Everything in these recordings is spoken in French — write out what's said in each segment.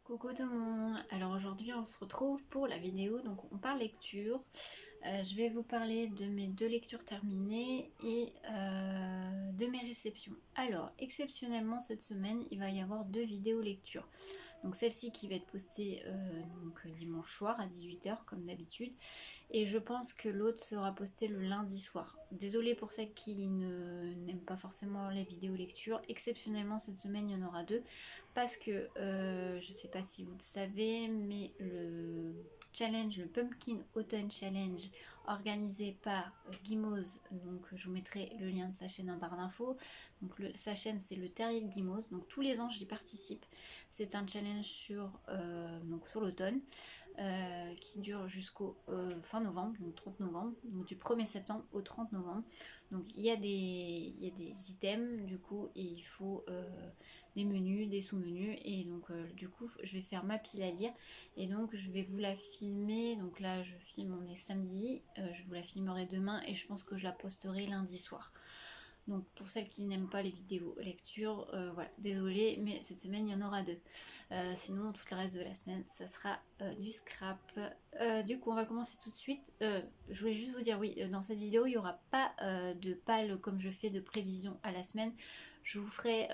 Coucou tout le monde, alors aujourd'hui on se retrouve pour la vidéo, donc on parle lecture. Je vais vous parler de mes 2 lectures terminées et de mes réceptions. Alors exceptionnellement cette semaine il va y avoir 2 vidéos lecture. Donc celle-ci qui va être postée dimanche soir à 18 h comme d'habitude. Et je pense que l'autre sera posté le lundi soir. Désolée pour celles qui n'aiment pas forcément les vidéos lecture. Exceptionnellement cette semaine il y en aura 2. Parce que je sais pas si vous le savez, mais le challenge, le Pumpkin Autumn Challenge organisé par Gimose, donc je vous mettrai le lien de sa chaîne en barre d'infos. Donc sa chaîne c'est le Terrier de Gimose, donc tous les ans j'y participe. C'est un challenge sur l'automne. Qui dure jusqu'au fin novembre, donc 30 novembre, donc du 1er septembre au 30 novembre. Donc il y a des items du coup et il faut des menus, des sous-menus et donc du coup je vais faire ma pile à lire et donc je vais vous la filmer. Donc là je filme, on est samedi, je vous la filmerai demain et je pense que je la posterai lundi soir. Donc pour celles qui n'aiment pas les vidéos lecture, voilà, désolée, mais cette semaine il y en aura 2. Sinon tout le reste de la semaine ça sera du scrap. Du coup on va commencer tout de suite. Je voulais juste vous dire, oui, dans cette vidéo il n'y aura pas de pal comme je fais de prévision à la semaine. Je vous ferai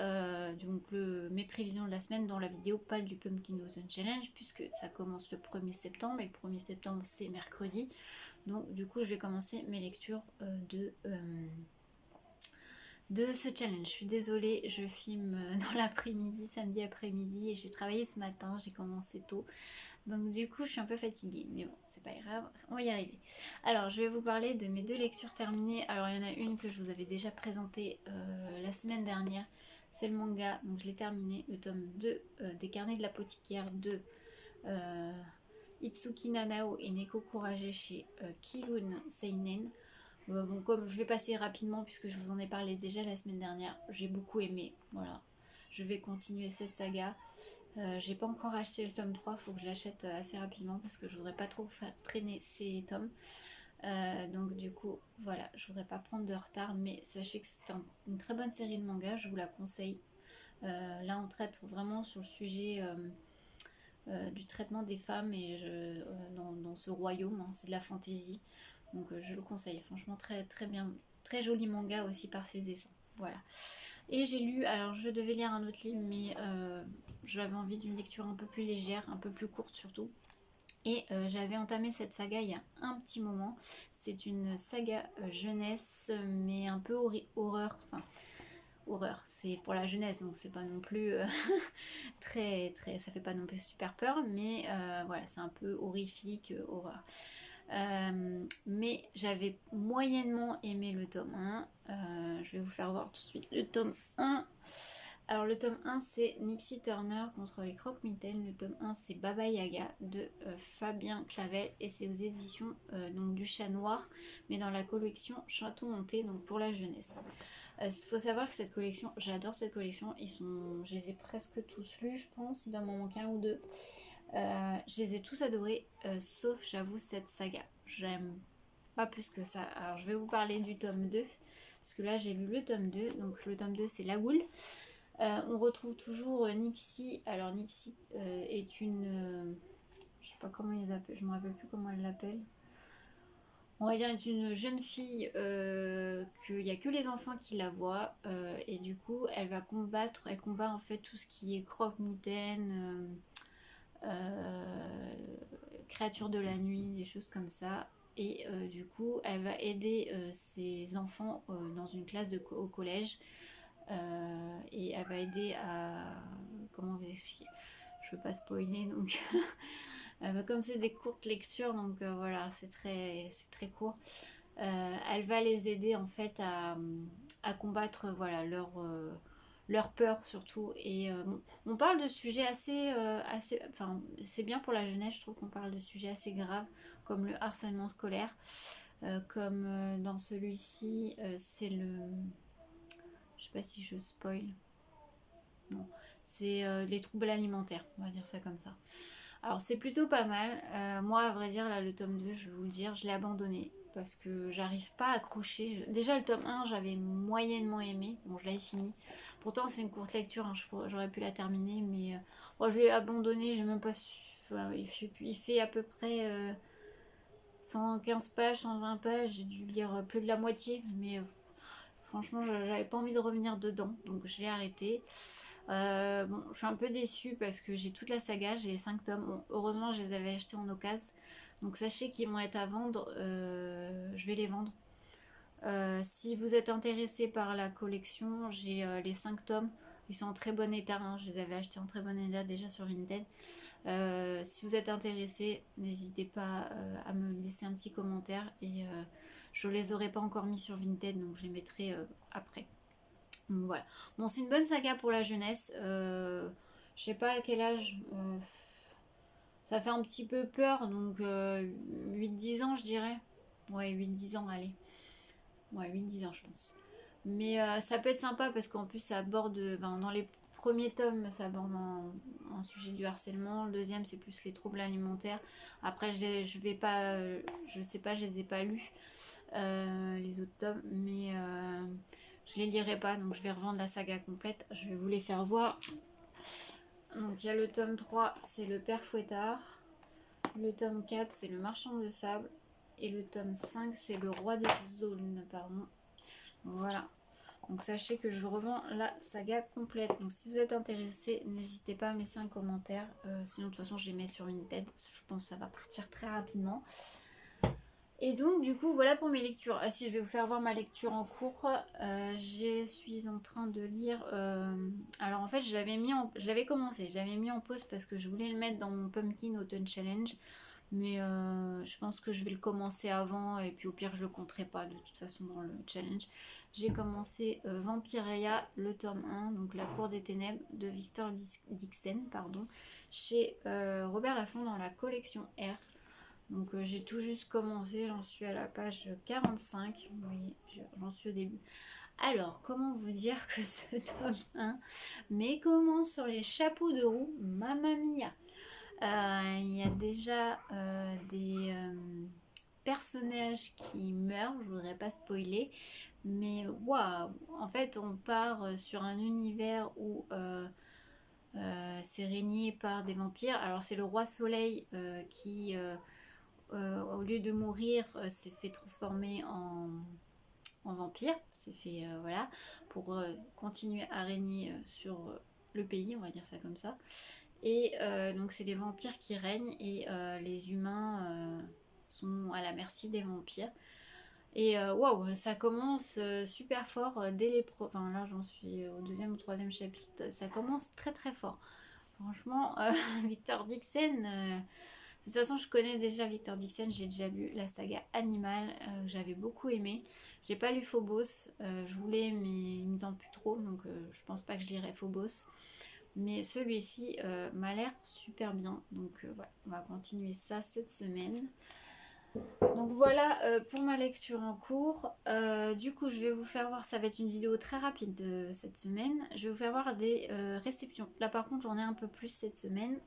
mes prévisions de la semaine dans la vidéo pal du Pumpkin Autumn Challenge, puisque ça commence le 1er septembre et le 1er septembre c'est mercredi. Donc du coup je vais commencer mes lectures de ce challenge. Je suis désolée, je filme dans l'après-midi, samedi après-midi, et j'ai travaillé ce matin, j'ai commencé tôt. Donc du coup, je suis un peu fatiguée, mais bon, c'est pas grave, on va y arriver. Alors, je vais vous parler de mes 2 lectures terminées. Alors, il y en a une que je vous avais déjà présentée la semaine dernière, c'est le manga, donc je l'ai terminé, le tome 2 des Carnets de l'apothicaire de Itsuki Nanao et Neko Kurage chez Kirun Seinen. Bon, comme je vais passer rapidement puisque je vous en ai parlé déjà la semaine dernière, j'ai beaucoup aimé, voilà. Je vais continuer cette saga. J'ai pas encore acheté le tome 3, faut que je l'achète assez rapidement parce que je voudrais pas trop faire traîner ces tomes. Donc du coup, voilà, je voudrais pas prendre de retard, mais sachez que c'est une très bonne série de mangas, je vous la conseille. Là, on traite vraiment sur le sujet du traitement des femmes et dans ce royaume, hein, c'est de la fantaisie. Donc je le conseille, franchement très très bien, très joli manga aussi par ses dessins. Voilà. Et j'ai lu, alors je devais lire un autre livre, mais j'avais envie d'une lecture un peu plus légère, un peu plus courte surtout. Et j'avais entamé cette saga il y a un petit moment. C'est une saga jeunesse, mais un peu horreur. Enfin, horreur, c'est pour la jeunesse, donc c'est pas non plus très, ça fait pas non plus super peur, mais voilà, c'est un peu horrifique, horreur. Mais j'avais moyennement aimé le tome 1. Je vais vous faire voir tout de suite le tome 1. Alors le tome 1 c'est Nixie Turner contre les Croque-Mitaines. Le tome 1 c'est Baba Yaga de Fabien Clavel et c'est aux éditions donc du Chat Noir, mais dans la collection Château Hanté, donc pour la jeunesse. Faut savoir que cette collection, j'adore cette collection, je les ai presque tous lus je pense, il doit m'en manquer un ou deux. Je les ai tous adorés, sauf j'avoue cette saga. J'aime pas plus que ça. Alors je vais vous parler du tome 2, parce que là j'ai lu le tome 2, donc le tome 2 c'est La Goule. On retrouve toujours Nixie. Alors Nixie est une... je sais pas comment ils l'appellent, je me rappelle plus comment elle l'appelle. On va dire est une jeune fille qu'il n'y a que les enfants qui la voient et du coup elle va combattre, elle combat en fait tout ce qui est croque-mitaine, créatures de la nuit, des choses comme ça. Et du coup, elle va aider ses enfants dans une classe au collège. Et elle va aider à... Comment vous expliquer? Je veux pas spoiler, donc... comme c'est des courtes lectures, donc voilà, c'est très court. Elle va les aider en fait à combattre voilà, leur peur surtout. Et bon, on parle de sujets assez, enfin, c'est bien pour la jeunesse, je trouve qu'on parle de sujets assez graves, comme le harcèlement scolaire. Comme dans celui-ci, c'est le... Je sais pas si je spoil. Non. C'est les troubles alimentaires, on va dire ça comme ça. Alors c'est plutôt pas mal. Moi, à vrai dire, là, le tome 2, je vais vous le dire, je l'ai abandonné parce que j'arrive pas à accrocher. Déjà, le tome 1, j'avais moyennement aimé. Bon, je l'avais fini. Pourtant, c'est une courte lecture, hein, j'aurais pu la terminer, mais Bon, je l'ai abandonné, j'ai même pas enfin, je sais plus, il fait à peu près 115 pages, 120 pages, j'ai dû lire plus de la moitié, mais franchement j'avais pas envie de revenir dedans, donc j'ai arrêté. Bon, je suis un peu déçue parce que j'ai toute la saga, j'ai les 5 tomes. Bon, heureusement, je les avais achetés en occasion. Donc sachez qu'ils vont être à vendre, je vais les vendre. Si vous êtes intéressé par la collection, j'ai les 5 tomes. Ils sont en très bon état, hein. Je les avais achetés en très bon état déjà sur Vinted. Si vous êtes intéressé, n'hésitez pas à me laisser un petit commentaire. Et je les aurais pas encore mis sur Vinted, donc je les mettrai après. Donc voilà. Bon, c'est une bonne saga pour la jeunesse. Je sais pas à quel âge. Ça fait un petit peu peur, donc 8-10 ans, je dirais. Ouais, 8-10 ans, allez. Ouais, 8-10 ans, je pense. Mais ça peut être sympa parce qu'en plus, ça aborde. Ben, dans les premiers tomes, ça aborde un sujet du harcèlement. Le deuxième, c'est plus les troubles alimentaires. Après, je vais pas. Je sais pas, je les ai pas lus, les autres tomes. Mais je les lirai pas, donc je vais revendre la saga complète. Je vais vous les faire voir. Donc il y a le tome 3, c'est le Père Fouettard. Le tome 4, c'est le Marchand de Sable. Et le tome 5, c'est le Roi des Zones, pardon. Voilà. Donc sachez que je revends la saga complète. Donc si vous êtes intéressé, n'hésitez pas à me laisser un commentaire. Sinon de toute façon je les mets sur une tête. Je pense que ça va partir très rapidement. Et donc du coup voilà pour mes lectures. Ah si, je vais vous faire voir ma lecture en cours. Je suis en train de lire. Alors en fait je l'avais commencé, je l'avais mis en pause parce que je voulais le mettre dans mon Pumpkin Autumn Challenge. Mais je pense que je vais le commencer avant et puis au pire je le compterai pas de toute façon dans le challenge. J'ai commencé Vampireia, le tome 1, donc La Cour des Ténèbres de Victor Dixon, pardon, chez Robert Laffont dans la collection R. Donc j'ai tout juste commencé, j'en suis à la page 45, oui, j'en suis au début. Alors, comment vous dire que ce tome 1 met comment sur les chapeaux de roue, mamma mia. Il y a déjà des personnages qui meurent, je voudrais pas spoiler, mais waouh, en fait on part sur un univers où c'est régné par des vampires. Alors c'est le roi soleil qui au lieu de mourir s'est fait transformer en vampire, s'est fait voilà, pour continuer à régner sur le pays, on va dire ça comme ça. Et donc c'est les vampires qui règnent et les humains sont à la merci des vampires. Et waouh, ça commence super fort dès les enfin là j'en suis au deuxième ou troisième chapitre, ça commence très très fort. Franchement, Victor Dixon, de toute façon je connais déjà Victor Dixon, j'ai déjà lu la saga Animal, que j'avais beaucoup aimé. J'ai pas lu Phobos, je voulais mais il me tente plus trop, donc je pense pas que je lirai Phobos. Mais celui-ci m'a l'air super bien. Donc voilà, on va continuer ça cette semaine. Donc voilà pour ma lecture en cours. Du coup, je vais vous faire voir, ça va être une vidéo très rapide cette semaine. Je vais vous faire voir des réceptions. Là par contre, j'en ai un peu plus cette semaine.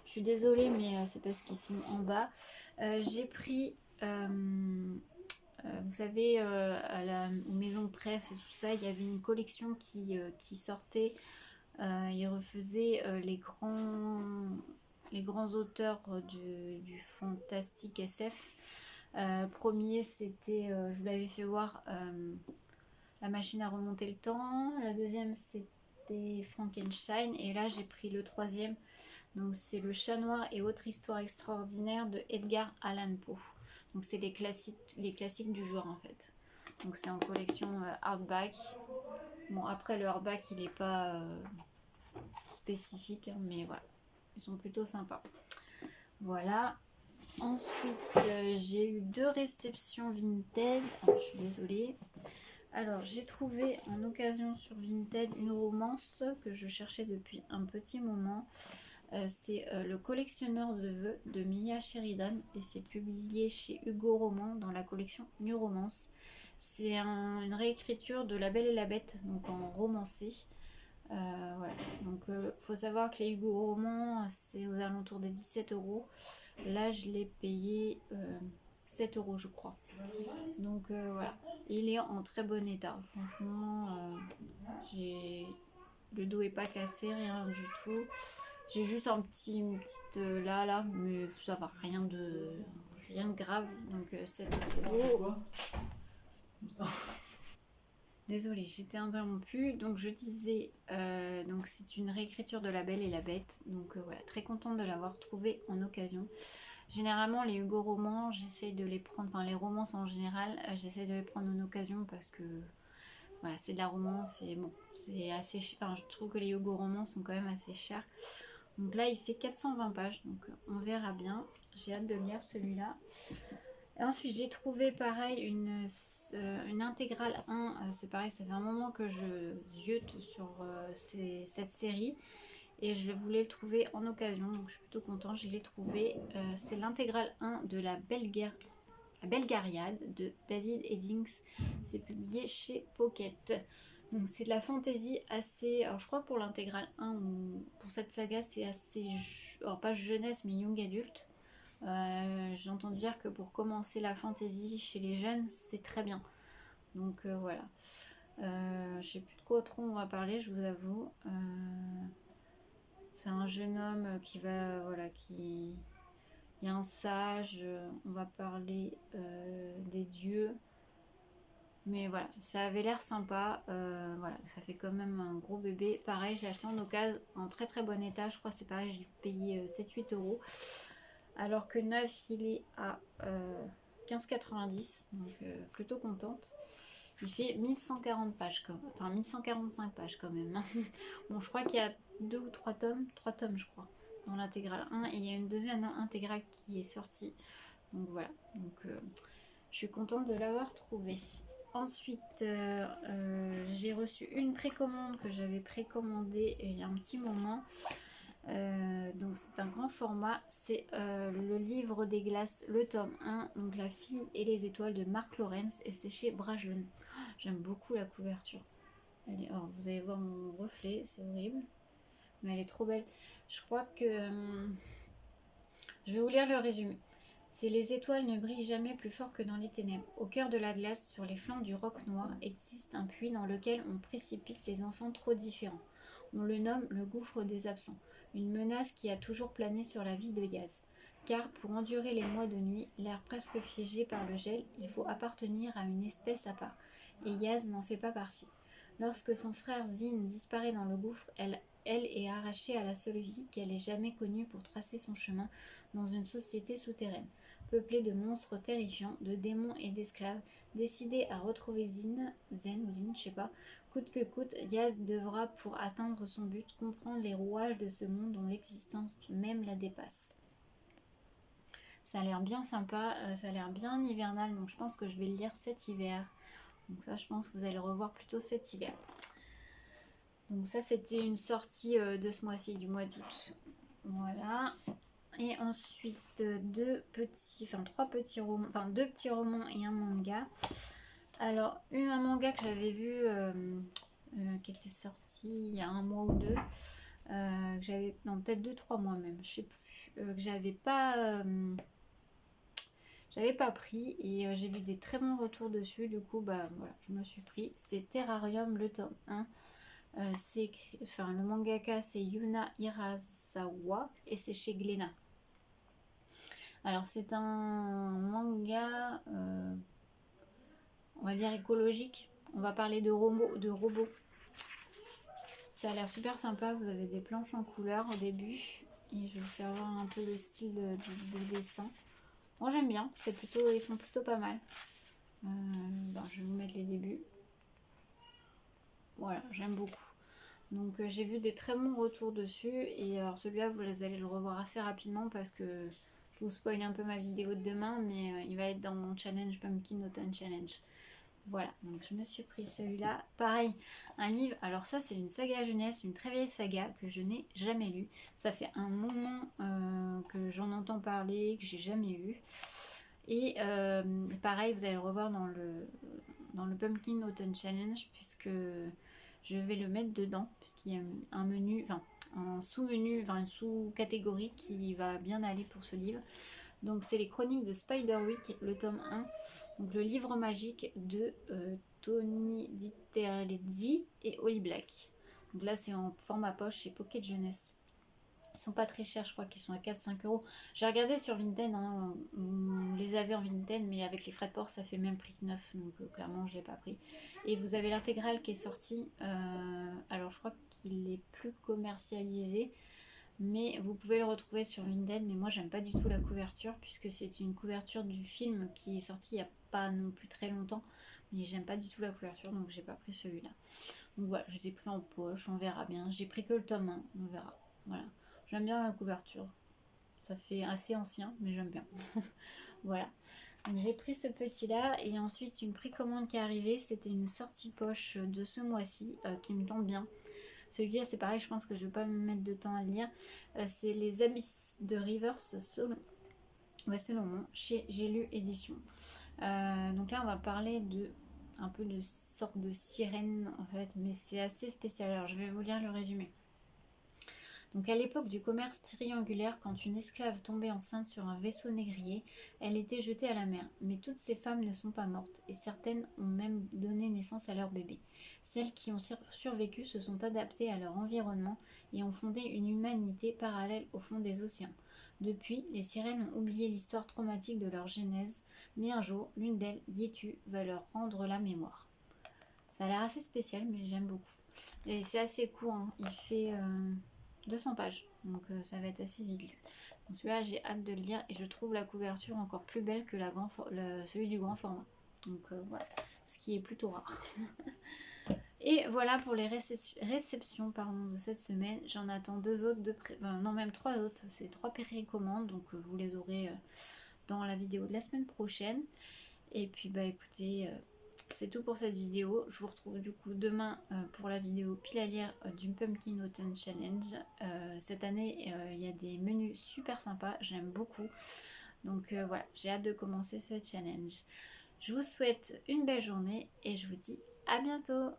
Je suis désolée, mais c'est parce qu'ils sont en bas. J'ai pris... vous savez, à la maison de presse et tout ça, il y avait une collection qui sortait. Il refaisait les grands auteurs du fantastique SF. Premier, c'était, je vous l'avais fait voir, La machine à remonter le temps. La deuxième, c'était Frankenstein. Et là, j'ai pris le troisième. Donc, c'est Le Chat Noir et autres histoires extraordinaires de Edgar Allan Poe. Donc, c'est les classiques du genre en fait. Donc, c'est en collection hardback. Bon, après, le hardback, il n'est pas spécifiques, hein, mais voilà, ils sont plutôt sympas. Voilà. Ensuite, j'ai eu 2 réceptions Vinted. Oh, je suis désolée. Alors, j'ai trouvé en occasion sur Vinted une romance que je cherchais depuis un petit moment. C'est Le collectionneur de vœux de Mia Sheridan et c'est publié chez Hugo Roman dans la collection New Romance. C'est une réécriture de La Belle et la Bête, donc en romancé. Voilà. Donc faut savoir que les Hugo Romans c'est aux alentours des 17 euros. Là je l'ai payé 7 euros je crois. Donc voilà. Il est en très bon état. Franchement j'ai Le dos est pas cassé, rien du tout. J'ai juste une petite là, mais ça va, rien de grave. Donc 7 euros. Désolée, j'étais interrompue. Donc je disais, donc c'est une réécriture de La Belle et la Bête. Donc voilà, très contente de l'avoir trouvé en occasion. Généralement les Hugo romans, j'essaye de les prendre, enfin les romances en général, j'essaye de les prendre en occasion parce que voilà, c'est de la romance et bon, c'est assez, enfin je trouve que les Hugo romans sont quand même assez chers. Donc là il fait 420 pages, donc on verra bien. J'ai hâte de lire celui-là. Et ensuite j'ai trouvé pareil une intégrale 1, c'est pareil, ça fait un moment que je ziote sur cette série et je voulais le trouver en occasion, donc je suis plutôt contente, je l'ai trouvé. C'est l'intégrale 1 de la Belgariade de David Eddings, c'est publié chez Pocket. Donc c'est de la fantasy assez, alors je crois que pour l'intégrale 1 ou pour cette saga c'est assez, alors pas jeunesse mais young adulte. J'ai entendu dire que pour commencer la fantasy chez les jeunes c'est très bien. Donc voilà. Je sais plus de quoi trop on va parler, je vous avoue. C'est un jeune homme qui va, voilà, qui... Il y a un sage, on va parler des dieux. Mais voilà, ça avait l'air sympa. Voilà, ça fait quand même un gros bébé. Pareil, je l'ai acheté en occasion, en très très bon état. Je crois que c'est pareil, j'ai dû payer 7-8 euros. Alors que neuf, il est à 15,90. Donc plutôt contente. Il fait 1140 pages, enfin 1145 pages quand même. Bon, je crois qu'il y a 2 ou 3 tomes. 3 tomes, je crois, dans l'intégrale 1. Et il y a une deuxième intégrale qui est sortie. Donc voilà. Donc je suis contente de l'avoir trouvé. Ensuite, j'ai reçu une précommande que j'avais précommandée il y a un petit moment. Donc c'est un grand format, c'est le livre des glaces, le tome 1, donc La fille et les étoiles de Mark Lawrence, et c'est chez Brajlon. J'aime beaucoup la couverture. Alors, vous allez voir mon reflet, c'est horrible, mais elle est trop belle. Je crois que je vais vous lire le résumé. C'est les étoiles ne brillent jamais plus fort que dans les ténèbres. Au cœur de la glace, sur les flancs du roc noir, existe un puits dans lequel on précipite les enfants trop différents. On le nomme le gouffre des absents, une menace qui a toujours plané sur la vie de Yaz. Car pour endurer les mois de nuit, l'air presque figé par le gel, il faut appartenir à une espèce à part. Et Yaz n'en fait pas partie. Lorsque son frère Zine disparaît dans le gouffre, elle est arrachée à la seule vie qu'elle ait jamais connue pour tracer son chemin dans une société souterraine, peuplée de monstres terrifiants, de démons et d'esclaves. Décidée à retrouver Zen, je sais pas, coûte que coûte, Yaz devra, pour atteindre son but, comprendre les rouages de ce monde dont l'existence même la dépasse. Ça a l'air bien sympa, ça a l'air bien hivernal, donc je pense que je vais le lire cet hiver. Donc ça, je pense que vous allez le revoir plutôt cet hiver. Donc ça, c'était une sortie de ce mois-ci, du mois d'août. Voilà. Et ensuite, deux petits romans et un manga. Alors, un manga que j'avais vu, qui était sorti il y a un mois ou deux, que j'avais, non, peut-être 2-3 mois même, je sais plus, que j'avais pas pris, et j'ai vu des très bons retours dessus, du coup bah voilà, je me suis pris. C'est Terrarium, le tome 1. Le mangaka c'est Yuna Hirasawa et c'est chez Glénat. Alors c'est un manga, on va dire écologique. On va parler de robots. Ça a l'air super sympa. Vous avez des planches en couleur au début et je vais vous faire voir un peu le style de dessin. Moi j'aime bien. Ils sont plutôt pas mal. Je vais vous mettre les débuts. Voilà, j'aime beaucoup. Donc j'ai vu des très bons retours dessus, et alors celui-là vous allez le revoir assez rapidement parce que je vous spoil un peu ma vidéo de demain, mais il va être dans mon challenge Pumpkin Autumn Challenge. Voilà, donc je me suis pris celui-là. Pareil, un livre, alors ça c'est une saga jeunesse, une très vieille saga que je n'ai jamais lue. Ça fait un moment que j'en entends parler, que j'ai jamais lu. Et pareil, vous allez le revoir dans le Pumpkin Autumn Challenge, puisque je vais le mettre dedans, puisqu'il y a un menu, un sous-menu, une sous-catégorie qui va bien aller pour ce livre. Donc c'est les chroniques de Spiderwick, le tome 1, donc le livre magique de Tony Diterlezzi et Holly Black. Donc là c'est en format poche chez Pocket Jeunesse. Ils sont pas très chers, je crois qu'ils sont à 4-5 euros. J'ai regardé sur Vinted, hein, on les avait en Vinted, mais avec les frais de port, ça fait le même prix que neuf, donc clairement, je l'ai pas pris. Et vous avez l'intégrale qui est sortie. Alors, je crois qu'il est plus commercialisé, mais vous pouvez le retrouver sur Vinted. Mais moi, j'aime pas du tout la couverture, puisque c'est une couverture du film qui est sorti il y a pas non plus très longtemps. Mais j'aime pas du tout la couverture, donc j'ai pas pris celui-là. Donc voilà, je les ai pris en poche, on verra bien. J'ai pris que le tome 1, on verra. Voilà. J'aime bien la couverture. Ça fait assez ancien, mais j'aime bien. Voilà. Donc j'ai pris ce petit-là. Et ensuite, une précommande qui est arrivée. C'était une sortie poche de ce mois-ci qui me tente bien. Celui-là, c'est pareil, je pense que je ne vais pas me mettre de temps à le lire. C'est Les Abysses de Rivers Solomon chez J'ai lu édition. Donc là, on va parler de un peu de sorte de sirène en fait, mais c'est assez spécial. Alors je vais vous lire le résumé. Donc à l'époque du commerce triangulaire, quand une esclave tombait enceinte sur un vaisseau négrier, elle était jetée à la mer. Mais toutes ces femmes ne sont pas mortes, et certaines ont même donné naissance à leur bébé. Celles qui ont survécu se sont adaptées à leur environnement et ont fondé une humanité parallèle au fond des océans. Depuis, les sirènes ont oublié l'histoire traumatique de leur genèse, mais un jour, l'une d'elles, Yetu, va leur rendre la mémoire. Ça a l'air assez spécial, mais j'aime beaucoup. Et c'est assez court, hein. Il fait 200 pages, donc ça va être assez vite lu. Donc celui-là, j'ai hâte de le lire et je trouve la couverture encore plus belle que celui du grand format. Donc voilà, ce qui est plutôt rare. Et voilà pour les réceptions de cette semaine. J'en attends deux autres, non même trois autres. C'est trois précommandes, donc vous les aurez dans la vidéo de la semaine prochaine. Et puis bah écoutez, c'est tout pour cette vidéo. Je vous retrouve du coup demain pour la vidéo pile à lire du Pumpkin Autumn Challenge. Cette année, il y a des menus super sympas, j'aime beaucoup. Donc voilà, j'ai hâte de commencer ce challenge. Je vous souhaite une belle journée et je vous dis à bientôt.